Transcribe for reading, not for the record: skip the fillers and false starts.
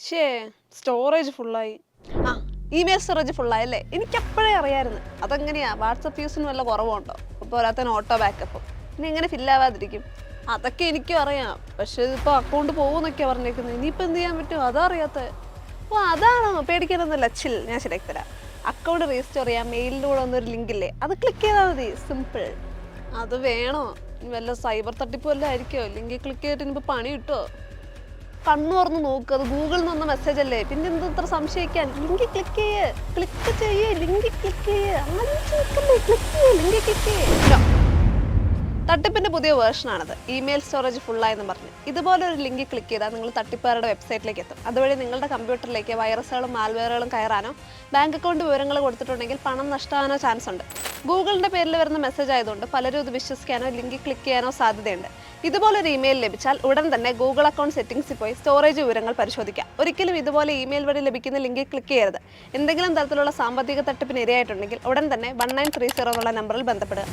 ഷേ സ്റ്റോറേജ് ഫുള്ളായി. ആ ഇമെയിൽ സ്റ്റോറേജ് ഫുള്ളായല്ലേ? എനിക്കപ്പോഴേ അറിയായിരുന്നു. അതെങ്ങനെയാ വാട്സപ്പ് യൂസിന് വല്ല കുറവുണ്ടോ? പോരാത്തതിന് ഓട്ടോ ബാക്കപ്പും. ഇനി എങ്ങനെ ഫില്ലാവാതിരിക്കും? അതൊക്കെ എനിക്കും അറിയാം. പക്ഷെ ഇതിപ്പോൾ അക്കൗണ്ട് പോകുമെന്നൊക്കെയാണ് പറഞ്ഞേക്കുന്നത്. ഇനിയിപ്പോൾ എന്ത് ചെയ്യാൻ പറ്റും? അതാ അറിയാത്തത്. ഓ അതാണോ? പേടിക്കാനൊന്നുമില്ല. ചിൽ, ഞാൻ ശരിയാക്കി തരാം. അക്കൗണ്ട് രജിസ്റ്റർ ചെയ്യാൻ മെയിലിൻ്റെ കൂടെ വന്നൊരു ലിങ്ക് ഇല്ലേ, അത് ക്ലിക്ക് ചെയ്താൽ മതി. സിമ്പിൾ. അത് വേണോ? വല്ല സൈബർ തട്ടിപ്പ് വല്ലതും ആയിരിക്കുമോ? ലിങ്കിൽ ക്ലിക്ക് ചെയ്തിട്ട് ഇനിയിപ്പോൾ പണി കിട്ടുമോ? കണ്ണു തുറന്ന് നോക്ക്, അത് ഗൂഗിളിൽ നിന്ന് വന്ന മെസ്സേജ് അല്ലേ, പിന്നെ എന്താ ഇത്ര സംശയിക്കാൻ? ലിങ്ക് ക്ലിക്ക് ചെയ്യേ, ലിങ്ക് ക്ലിക്ക് ചെയ്യേ, അങ്ങനെ ചോദിക്കല്ലേ, ക്ലിക്ക് ചെയ്യേ, ലിങ്ക് ക്ലിക്ക് ചെയ്യേ. തട്ടിപ്പിന്റെ പുതിയ വേർഷനാണത്. ഇമെയിൽ സ്റ്റോറേജ് ഫുള്ളായെന്ന് പറഞ്ഞ് ഇതുപോലെ ഒരു ലിങ്ക് ക്ലിക്ക് ചെയ്താൽ നിങ്ങൾ തട്ടിപ്പുകാരുടെ വെബ്സൈറ്റിലേക്ക് എത്തും. അതുവഴി നിങ്ങളുടെ കമ്പ്യൂട്ടറിലേക്ക് വൈറസുകളും മാൽവെയറുകളും കയറാനോ ബാങ്ക് അക്കൗണ്ട് വിവരങ്ങൾ കൊടുത്തിട്ടുണ്ടെങ്കിൽ പണം നഷ്ടമാകാനോ ചാൻസ് ഉണ്ട്. ഗൂഗിളിന്റെ പേരിൽ വരുന്ന മെസ്സേജ് ആയതുകൊണ്ട് പലരും ഇത് വിശ്വസിക്കാനോ ലിങ്ക് ക്ലിക്ക് ചെയ്യാനോ സാധ്യതയുണ്ട്. ഇതുപോലൊരു ഇമെയിൽ ലഭിച്ചാൽ ഉടൻ തന്നെ ഗൂഗിൾ അക്കൗണ്ട് സെറ്റിംഗ്സിൽ പോയി സ്റ്റോറേജ് വിവരങ്ങൾ പരിശോധിക്കാം. ഒരിക്കലും ഇതുപോലെ ഇമെയിൽ വഴി ലഭിക്കുന്ന ലിങ്കിൽ ക്ലിക്ക് ചെയ്യരുത്. എന്തെങ്കിലും തരത്തിലുള്ള സാമ്പത്തിക തട്ടിപ്പിന് ഇരയായിട്ടുണ്ടെങ്കിൽ ഉടൻ തന്നെ 1930 എന്നുള്ള നമ്പറിൽ ബന്ധപ്പെടുക.